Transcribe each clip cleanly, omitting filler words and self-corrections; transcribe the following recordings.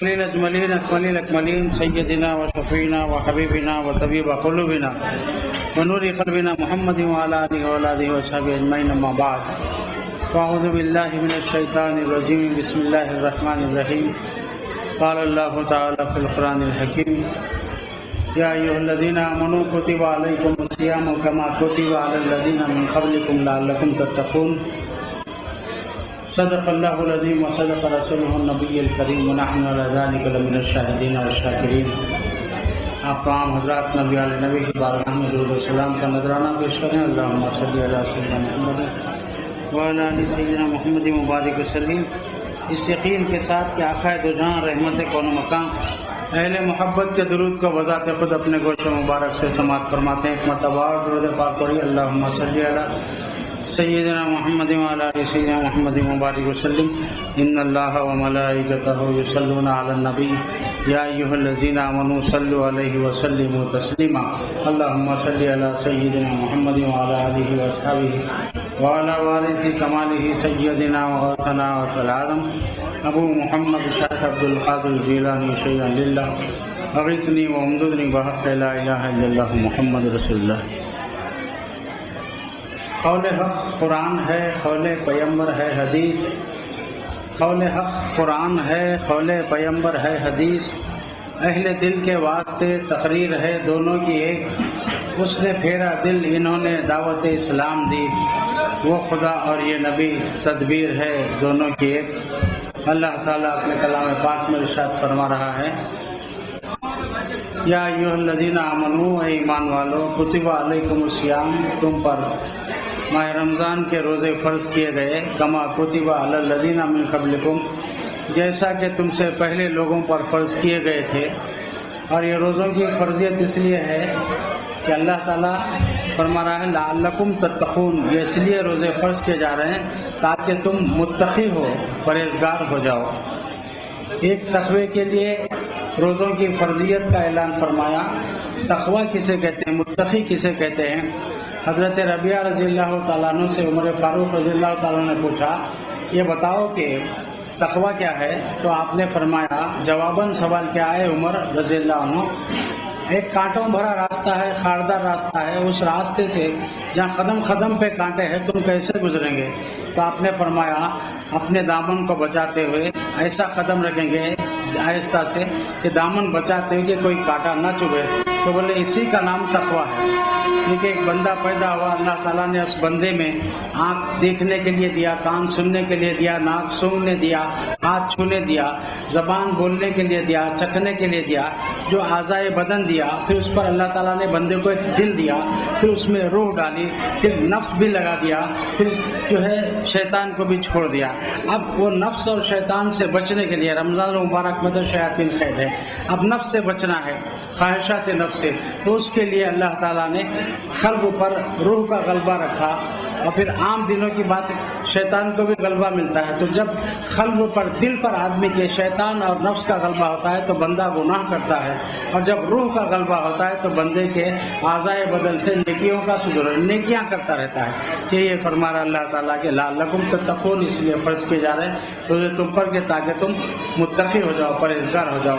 الأجملين أكمل الأكملين سيدنا وشفينا وحبيبنا وطبيب قلوبنا ونور قلبنا محمد وعلى آله وآله وصحبه أجمعين أما بعد فأعوذ بالله من الشيطان الرجيم بسم الله الرحمن الرحيم قال الله تعالى في القرآن الحكيم يا أيها الذين آمنوا كتب عليكم الصيام كما كتب على الذين من قبلكم لعلكم تتقون صدق اللہ العظیم وصدق رسولہ النبی الکریم ونحن علی ذلک لمن الشاہدین والشاکرین۔ آپ تمام حضرات نبی علیہ نبی کی بارگاہ میں درود و سلام کا نذرانہ پیش کریں۔ اللہم صلی علی سیدنا محمد وعلی آل سیدنا محمد مبارک وسلم، اس یقین کے ساتھ کہ آقا دو جہاں رحمت کون و مکان اہل محبت کے درود کو بذات خود اپنے گوش مبارک سے سماعت فرماتے ہیں۔ ایک مرتبہ اور درود پاک پڑھیے۔ اللہم صلی علی سیدنا محمد وعلی آل سیدنا محمد مبارک وسلم۔ ان اللہ وملائکتہ یصلون علی النبی یا ایھا الذین آمنوا صلوا علیہ وسلموا تسلیما۔ اللہم صلی علی سیدنا محمد وعلی آلہ واصحابہ وعلی وارث کمالہ سیدنا وغوثنا غوث العظم ابو محمد شیخ عبد القادر الجیلانی شیئا للہ اغیثنی وامددنی بحق لا الہ الا اللہ محمد رسول اللہ۔ قول حق قرآن ہے، قول پیغمبر ہے حدیث۔ قول حق قرآن ہے، قول پیغمبر ہے حدیث۔ اہل دل کے واسطے تقریر ہے دونوں کی ایک، اس نے پھیرا دل انہوں نے دعوت اسلام دی، وہ خدا اور یہ نبی تدبیر ہے دونوں کی ایک۔ اللہ تعالیٰ اپنے کلام پاک میں ارشاد فرما رہا ہے، یا ایھا الذین آمنوا، اے ایمان والو، کتب علیکم الصیام، تم پر ماہ رمضان کے روزے فرض کیے گئے، کما کتب علی الذین من قبلکم، جیسا کہ تم سے پہلے لوگوں پر فرض کیے گئے تھے۔ اور یہ روزوں کی فرضیت اس لیے ہے کہ اللہ تعالیٰ فرما رہا ہے لعلکم تتقون، یہ اس لیے روزے فرض کیے جا رہے ہیں تاکہ تم متقی ہو، پرہیزگار ہو جاؤ۔ ایک تقوی کے لیے روزوں کی فرضیت کا اعلان فرمایا۔ تقوی کسے کہتے ہیں، متقی کسے کہتے ہیں؟ حضرت ربیعہ رضی اللہ تعالیٰ عنہ سے عمر فاروق رضی اللہ تعالیٰ عنہ نے پوچھا، یہ بتاؤ کہ تقوی کیا ہے؟ تو آپ نے فرمایا، جواباً سوال کیا ہے عمر رضی اللہ عنہ، ایک کانٹوں بھرا راستہ ہے، خاردار راستہ ہے، اس راستے سے جہاں قدم قدم پہ کانٹے ہیں تم کیسے گزریں گے؟ تو آپ نے فرمایا، اپنے دامن کو بچاتے ہوئے ایسا قدم رکھیں گے آہستہ سے کہ دامن بچاتے ہوئے کہ کوئی کانٹا نہ چبھے۔ تو بولے اسی کا نام تقوی ہے، کیونکہ ایک بندہ پیدا ہوا، اللہ تعالیٰ نے اس بندے میں آنکھ دیکھنے کے لیے دیا، کان سننے کے لیے دیا، ناک سونگنے دیا، ہاتھ چھونے دیا، زبان بولنے کے لیے دیا، چکھنے کے لیے دیا، جو اعضائے بدن دیا۔ پھر اس پر اللہ تعالیٰ نے بندے کو ایک دل دیا، پھر اس میں روح ڈالی، پھر نفس بھی لگا دیا، پھر جو ہے شیطان کو بھی چھوڑ دیا۔ اب وہ نفس اور شیطان سے بچنے کے لیے رمضان مبارک میں تو شیاطین قید ہے، اب نفس سے بچنا ہے، خواہشات نفس سے، تو اس کے لیے اللہ تعالیٰ نے قلب پر روح کا غلبہ رکھا۔ اور پھر عام دنوں کی بات، شیطان کو بھی غلبہ ملتا ہے، تو جب قلب پر، دل پر آدمی کے شیطان اور نفس کا غلبہ ہوتا ہے تو بندہ گناہ کرتا ہے، اور جب روح کا غلبہ ہوتا ہے تو بندے کے اعضائے بدن سے نیکیوں کا صدور، نیکیاں کرتا رہتا ہے۔ یہ فرما رہا اللہ تعالیٰ کہ لعلکم تتقون، اس لیے فرض کیے جا رہے ہیں روزے تم پر کہ تاکہ تم متقی ہو جاؤ، پرہیزگار ہو جاؤ۔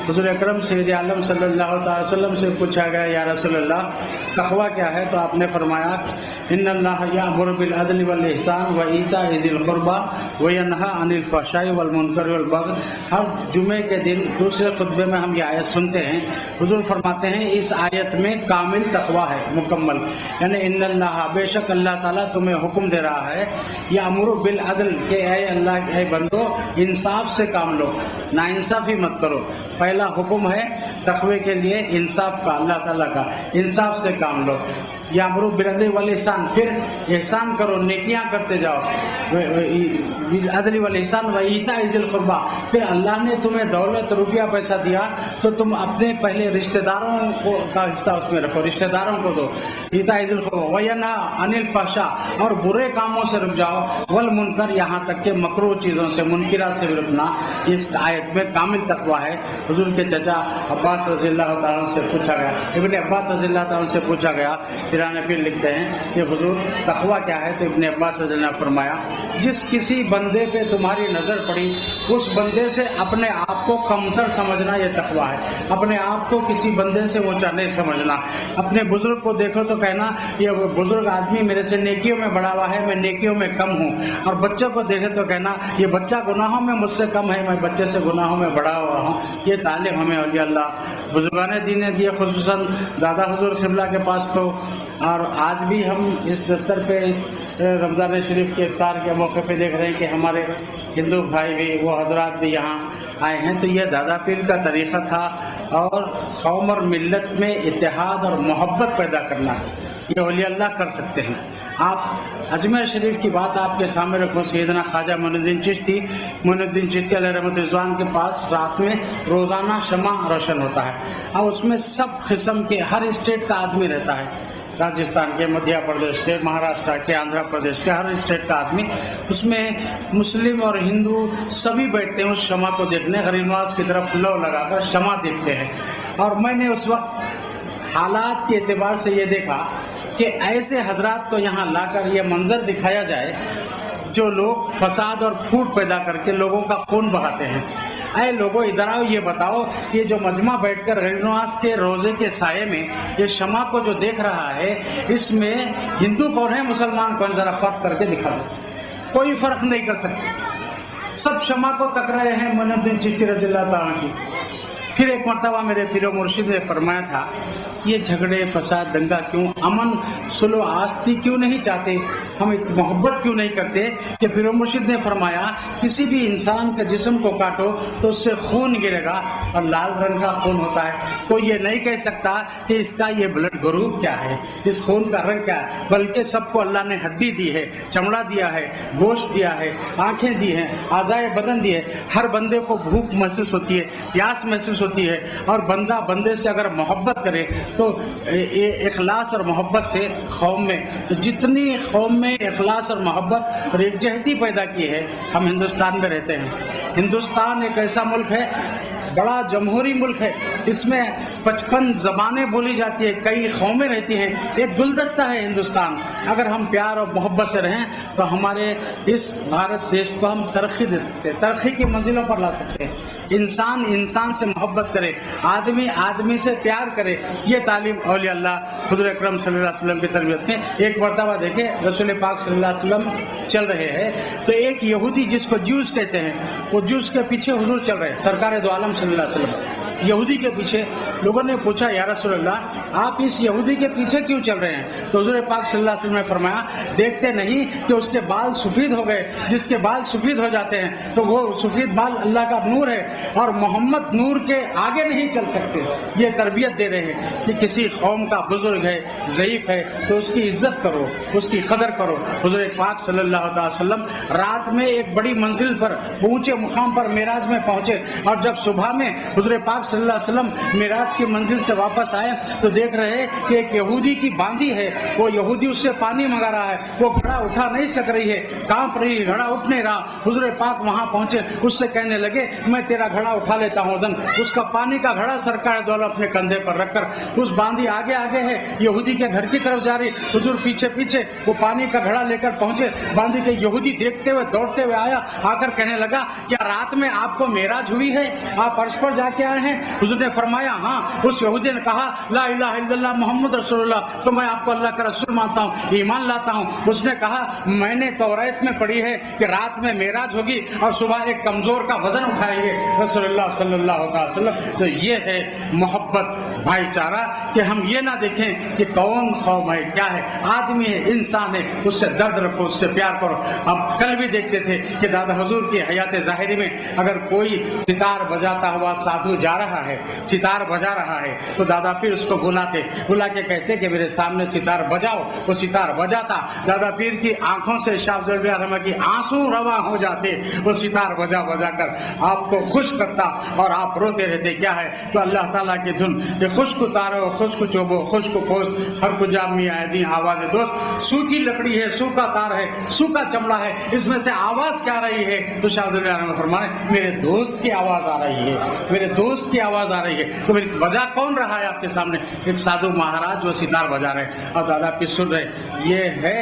حضور اکرم سید عالم صلی اللہ تعالی وسلم سے پوچھا گیا، یا رسول اللہ تقوی کیا ہے؟ تو آپ نے فرمایا، ان اللہ یأمر بالعدل والإحسان وإیتاء ذی القربى وینہی عن الفحشاء والمنکر والبغی۔ ہر جمعے کے دن دوسرے خطبے میں ہم یہ آیت سنتے ہیں، حضور فرماتے ہیں اس آیت میں کامل تقوی ہے، مکمل، یعنی ان اللہ، بے شک اللہ تعالیٰ تمہیں حکم دے رہا ہے، یأمر بالعدل، کہ اے اللہ، اے بندو انصاف سے کام لو، ناانصافی مت کرو۔ پہلا حکم ہے تقوی کے لیے انصاف کا، اللہ تعالیٰ کا، انصاف سے کام لو۔ یامرو بالعدل والاحسان، پھر احسان کرو، نیکیاں کرتے جاؤ، بالعدل والاحسان وایتاء ذی القربى، پھر اللہ نے تمہیں دولت، روپیہ، پیسہ دیا تو تم اپنے پہلے رشتہ داروں کو کا حصہ اس میں رکھو، رشتہ داروں کو دو۔ ایتاء ذی القربى وینہی عن الفحشاء، اور برے کاموں سے رک جاؤ، والمنکر، یہاں تک کہ مکروہ چیزوں سے، منکرات سے بھی رکنا۔ اس آیت میں کامل تقوی ہے۔ حضور کے چچا عباس رضی اللہ تعالیٰ عنہ سے پوچھا گیا، ابن عباس رضی اللہ تعالیٰ عنہ سے پوچھا گیا کہ پیران پیر لکھتے ہیں کہ حضور تقویٰ کیا ہے؟ تو ابن عباس رضی اللہ عنہ نے فرمایا جس کسی بندے پہ تمہاری نظر پڑی اس بندے سے اپنے آپ کو کمتر سمجھنا یہ تقویٰ ہے. اپنے آپ کو کسی بندے سے اونچا نہیں سمجھنا. اپنے بزرگ کو دیکھو تو کہنا یہ بزرگ آدمی میرے سے نیکیوں میں بڑا ہوا ہے, میں نیکیوں میں کم ہوں. اور بچوں کو دیکھے تو کہنا یہ بچہ گناہوں میں مجھ سے کم ہے, میں بچے سے گناہوں میں بڑا ہوا ہوں. یہ تعلیم ہمیں اولیاء اللہ بزرگان دین نے دیے, خصوصاً دادا حضور قبلہ کے پاس تو. اور آج بھی ہم اس دستر پہ اس رمضان شریف کے افطار کے موقع پہ دیکھ رہے ہیں کہ ہمارے ہندو بھائی بھی, وہ حضرات بھی یہاں آئے ہیں. تو یہ دادا پیر کا طریقہ تھا اور قوم اور ملت میں اتحاد اور محبت پیدا کرنا یہ اولیاء اللہ کر سکتے ہیں. آپ اجمیر شریف کی بات آپ کے سامنے رکھو. سیدنا خواجہ معین الدین چشتی علیہ رحمۃ رضوان کے پاس رات میں روزانہ شمع روشن ہوتا ہے اور اس میں سب قسم کے ہر اسٹیٹ کا آدمی رہتا ہے. راجستھان کے, مدھیہ پردیش کے, مہاراشٹر کے, آندھرا پردیش کے, ہر اسٹیٹ کا آدمی. اس میں مسلم اور ہندو سبھی بیٹھتے ہیں اس شمع کو دیکھنے. غریب نواز کی طرف لو لگا کر شمع دیکھتے ہیں. اور میں نے اس وقت حالات کے اعتبار سے یہ دیکھا کہ ایسے حضرات کو یہاں لا کر یہ منظر دکھایا جائے جو لوگ فساد اور پھوٹ پیدا کر کے لوگوں کا خون بہاتے ہیں. اے لوگوں ادھر آؤ, یہ بتاؤ یہ جو مجمع بیٹھ کر غریب نواز کے روزے کے سائے میں یہ شمع کو جو دیکھ رہا ہے اس میں ہندو کون ہے مسلمان کون؟ ذرا فرق کر کے دکھا دو. کوئی فرق نہیں کر سکتے, سب شمع کو تک رہے ہیں. معین الدین چشتی رضی اللہ تعالیٰ کی. پھر ایک مرتبہ میرے پیر و مرشد نے فرمایا تھا یہ جھگڑے فساد دنگا کیوں, امن سلو آستی کیوں نہیں چاہتے, ہم محبت کیوں نہیں کرتے؟ کہ پیر و مرشد نے فرمایا کسی بھی انسان کے جسم کو کاٹو تو اس سے خون گرے گا اور لال رنگ کا خون ہوتا ہے. کوئی یہ نہیں کہہ سکتا کہ اس کا یہ بلڈ گروپ کیا ہے, اس خون کا رنگ کیا ہے, بلکہ سب کو اللہ نے ہڈی دی ہے, چمڑا دیا ہے, گوشت دیا ہے, آنکھیں دی ہیں, اعضائے بدن دی ہے. ہر بندے کو بھوک محسوس ہوتی ہے, پیاس محسوس ہوتی ہے, اور بندہ بندے سے اگر محبت کرے تو اخلاص اور محبت سے قوم میں, تو جتنی قوم میں اخلاص اور محبت اور یکجہتی پیدا کی ہے. ہم ہندوستان میں رہتے ہیں. ہندوستان ایک ایسا ملک ہے, بڑا جمہوری ملک ہے, اس میں 55 زبانیں بولی جاتی ہے, کئی قومیں رہتی ہیں, ایک گلدستہ ہے ہندوستان. اگر ہم پیار اور محبت سے رہیں تو ہمارے اس بھارت دیش کو ہم ترقی دے سکتے ہیں, ترقی کی منزلوں پر لا سکتے ہیں. انسان انسان سے محبت کرے, آدمی آدمی سے پیار کرے. یہ تعلیم اولیاء اللہ حضور اکرم صلی اللہ علیہ وسلم کی تربیت میں. ایک مرتبہ دیکھیں رسول پاک صلی اللہ علیہ وسلم چل رہے ہیں تو ایک یہودی جس کو جوس کہتے ہیں, وہ جوس کے پیچھے حضور چل رہے ہیں, سرکار دو عالم صلی اللہ علیہ وسلم یہودی کے پیچھے. لوگوں نے پوچھا یا رسول اللہ آپ اس یہودی کے پیچھے کیوں چل رہے ہیں؟ تو حضور پاک صلی اللہ علیہ وسلم نے فرمایا دیکھتے نہیں کہ اس کے بال سفید ہو گئے, جس کے بال سفید ہو جاتے ہیں تو وہ سفید بال اللہ کا نور ہے, اور محمد نور کے آگے نہیں چل سکتے. یہ تربیت دے رہے ہیں کہ کسی قوم کا بزرگ ہے, ضعیف ہے, تو اس کی عزت کرو, اس کی قدر کرو. حضور پاک صلی اللہ علیہ وسلم رات میں ایک بڑی منزل پر, اونچے مقام پر معراج میں پہنچے, اور جب صبح میں حضور پاک صلی اللہ علیہ وسلم معراج کی منزل سے واپس آئے تو دیکھ رہے کہ ایک یہودی کی باندھی ہے, وہ یہودی اس سے پانی منگا رہا ہے, وہ گھڑا اٹھا نہیں سک رہی ہے, کانپ رہی ہے, گھڑا اٹھ نہیں رہا. حضور پاک وہاں پہنچے, اس سے کہنے لگے میں تیرا گھڑا اٹھا لیتا ہوں. دن اس کا پانی کا گھڑا سرکار دولت اپنے کندھے پر رکھ کر, اس باندھی آگے آگے ہے, یہودی کے گھر کی طرف جا رہی, حضور پیچھے پیچھے, وہ پانی کا گھڑا لے کر پہنچے. باندھی کے یہودی دیکھتے ہوئے دوڑتے ہوئے آیا, آ کر کہنے لگا کیا رات میں آپ کو معراج ہوئی ہے, آپ عرش پر جا کے آئے ہیں؟ حضور نے فرمایا ہاں. اس یہودی نے کہا لا الہ الا اللہ محمد رسول اللہ, تو میں آپ کو اللہ کا رسول مانتا ہوں, ایمان لاتا ہوں. اس نے کہا میں نے توریت میں پڑھی ہے کہ رات میں معراج ہوگی اور صبح ایک کمزور کا وزن اٹھائیں گے رسول اللہ صلی اللہ علیہ وسلم. تو یہ ہے محبت, بھائی چارہ, کہ ہم یہ نہ دیکھیں کہ کون قوم ہے, کیا ہے, آدمی ہے, انسان ہے, اس سے درد رکھو, اس سے پیار کرو. ہم کل بھی دیکھتے تھے کہ دادا حضور کی حیات ظاہری میں اگر کوئی ستار بجاتا ہوا سادھو جا رہا ہے, ستار بجا رہا ہے, تو دادا پیر اس کو بلا کے کہتے کہ میرے سامنے ستار بجاؤ. وہ ستار بجاتا, دادا پیر کی آنکھوں سے شاہ افضل رحمہ کی آنسو رواں ہو جاتے. وہ ستار بجا بجا کر آپ کو خوش کرتا اور آپ روتے رہتے. کیا ہے؟ تو اللہ تعالیٰ کی جن یہ خشک تارو خشک چوبو خشک پوست ہر کجا می آئے آواز دوست سوکھی لکڑی ہے سوکھا تار ہے سوکھا چمڑا ہے اس میں سے آواز کیا آ رہی ہے تو شاہ عبد العال فرمانے میرے دوست کی آواز آ رہی ہے میرے دوست کی آواز آ رہی ہے تو میری بجا کون رہا ہے آپ کے سامنے ایک سادھو مہاراج وہ ستار بجا رہے اور دادا کی سن رہے یہ ہے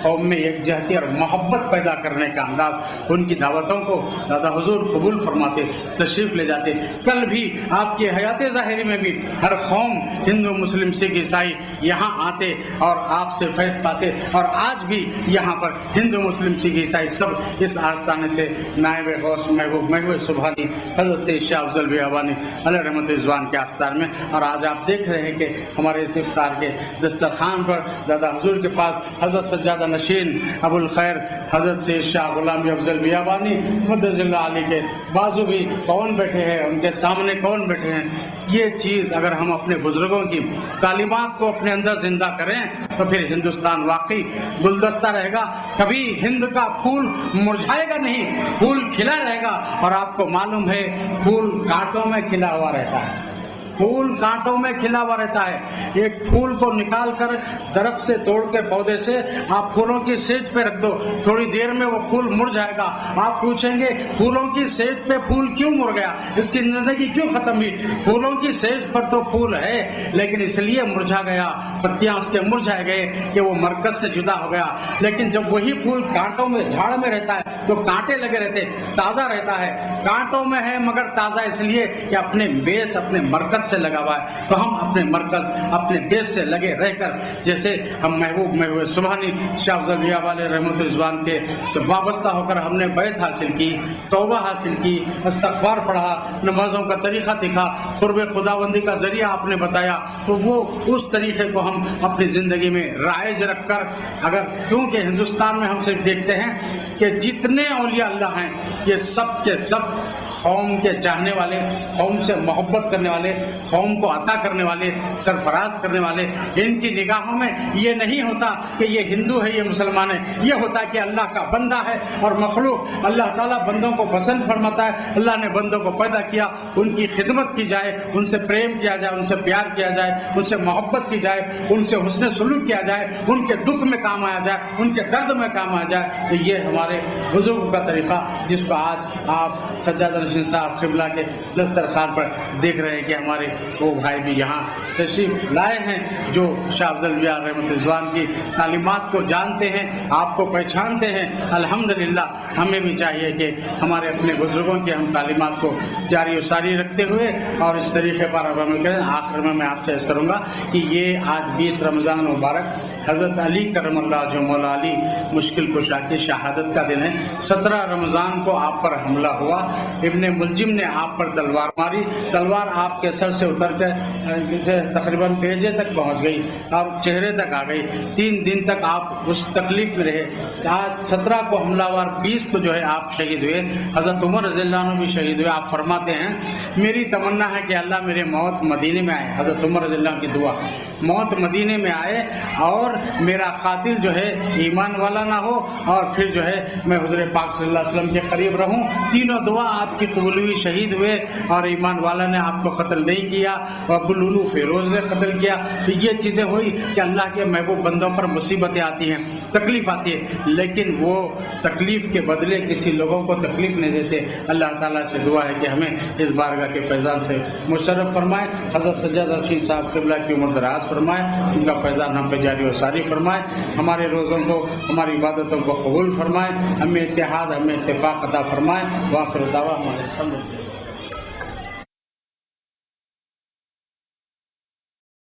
قوم میں یکجہتی اور محبت پیدا کرنے کا انداز ان کی دعوتوں کو دادا حضور قبول فرماتے تشریف لے جاتے کل بھی آپ کی حیات ظاہری میں بھی ہر قوم ہندو مسلم سکھ عیسائی یہاں آتے اور آپ سے فیض پاتے اور آج بھی یہاں پر ہندو مسلم سکھ عیسائی سب اس آستانے سے نائب غوث محبوب سبحانی حضرت سے شاہ افضل بیابانی علیہ رحمت رضوان کے آستان میں اور آج آپ دیکھ رہے ہیں کہ ہمارے اس افطار کے دسترخوان پر دادا حضور کے پاس حضرت سجادہ نشین ابو الخیر حضرت سے شاہ غلام افضل بیابانی مدد اللہ علی کے بازو بھی کون بیٹھے ہیں ان کے سامنے کون بیٹھے ہیں یہ چیز اگر ہم اپنے بزرگوں کی تعلیمات کو اپنے اندر زندہ کریں تو پھر ہندوستان واقعی گلدستہ رہے گا کبھی ہند کا پھول مرجھائے گا نہیں پھول کھلا رہے گا اور آپ کو معلوم ہے پھول کانٹوں میں کھلا ہوا رہتا ہے پھول کانٹوں میں کھلا ہوا رہتا ہے ایک پھول کو نکال کر درخت سے توڑ کے پودے سے آپ پھولوں کی سیج پہ رکھ دو تھوڑی دیر میں وہ پھول مر جائے گا آپ پوچھیں گے پھولوں کی سیج پہ پھول کیوں مر گیا اس کی زندگی کیوں ختم ہوئی پھولوں کی سیج پر تو پھول ہے لیکن اس لیے مرجھا گیا پتیاں اس کے مرجھائے گئے کہ وہ مرکز سے جدا ہو گیا لیکن جب وہی پھول کانٹوں میں جھاڑ میں رہتا ہے تو کانٹے لگے رہتے تازہ رہتا ہے کانٹوں میں ہے مگر تازہ اس لیے کہ اپنے بیس اپنے مرکز سے لگا ہوا ہے تو ہم اپنے مرکز اپنے بیس سے لگے رہ کر جیسے ہم محبوب سبحانی شاہ افضل بیابانی رحمت رضوان کے وابستہ ہو کر ہم نے بیعت حاصل کی توبہ حاصل کی استغفار پڑھا نمازوں کا طریقہ دکھا قرب خداوندی کا ذریعہ آپ نے بتایا تو وہ اس طریقے کو ہم اپنی زندگی میں رائج رکھ کر اگر کیونکہ ہندوستان میں ہم صرف دیکھتے ہیں کہ جتنے اولیاء اللہ ہیں یہ سب کے سب قوم کے چاہنے والے قوم سے محبت کرنے والے قوم کو عطا کرنے والے سرفراز کرنے والے ان کی نگاہوں میں یہ نہیں ہوتا کہ یہ ہندو ہے یہ مسلمان ہے یہ ہوتا کہ اللہ کا بندہ ہے اور مخلوق اللہ تعالیٰ بندوں کو پسند فرماتا ہے اللہ نے بندوں کو پیدا کیا ان کی خدمت کی جائے ان سے پریم کیا جائے ان سے پیار کیا جائے ان سے محبت کی جائے ان سے حسن سلوک کیا جائے ان کے دکھ میں کام آیا جائے ان کے درد میں کام آیا جائے تو یہ ہمارے بزرگ کا طریقہ جس کو آج آپ سجادہ نشین صاحب قبلہ کے دسترخوان پر دیکھ رہے ہیں کہ ہمارے وہ بھائی بھی یہاں تشریف لائے ہیں جو شاہ افضل بیابانی رحمت رضوان کی تعلیمات کو جانتے ہیں آپ کو پہچانتے ہیں الحمدللہ ہمیں بھی چاہیے کہ ہمارے اپنے بزرگوں کی ہم تعلیمات کو جاری و ساری رکھتے ہوئے اور اس طریقے پر عمل کریں آخر میں آپ سے عرض کروں گا کہ یہ آج 20 رمضان مبارک حضرت علی کرم اللہ جو مولا علی مشکل کشا کی شہادت کا دن ہے 17 رمضان کو آپ پر حملہ ہوا ابن ملجم نے آپ پر تلوار ماری تلوار آپ کے سر سے اتر کے تقریباً بیجے تک پہنچ گئی اور چہرے تک آ گئی 3 دن تک آپ اس تکلیف میں رہے آج 17 کو حملہ وار 20 کو جو ہے آپ شہید ہوئے حضرت عمر رضی اللہ عنہ بھی شہید ہوئے آپ فرماتے ہیں میری تمنا ہے کہ اللہ میرے موت مدینے میں آئے حضرت عمر رضی اللہ عنہ کی دعا موت مدینے میں آئے اور میرا قاتل جو ہے ایمان والا نہ ہو اور پھر جو ہے میں حضور پاک صلی اللہ علیہ وسلم کے قریب رہوں تینوں دعا آپ کی قبول ہوئی شہید ہوئے اور ایمان والا نے آپ کو قتل نہیں کیا اور ابوالولو فیروز نے قتل کیا تو یہ چیزیں ہوئی کہ اللہ کے محبوب بندوں پر مصیبتیں آتی ہیں تکلیف آتی ہے لیکن وہ تکلیف کے بدلے کسی لوگوں کو تکلیف نہیں دیتے اللہ تعالیٰ سے دعا ہے کہ ہمیں اس بارگاہ کے فیضان سے مشرف فرمائے حضرت سجادہ نشین صاحب قبلہ کی عمر دراز فرمائے ان کا فیضان ہم پہ جاری و ساری فرمائے ہمارے روزوں کو ہماری عبادتوں کو قبول فرمائے ہمیں اتحاد ہمیں اتفاق عطا فرمائے وآخر دعوانا الحمدللہ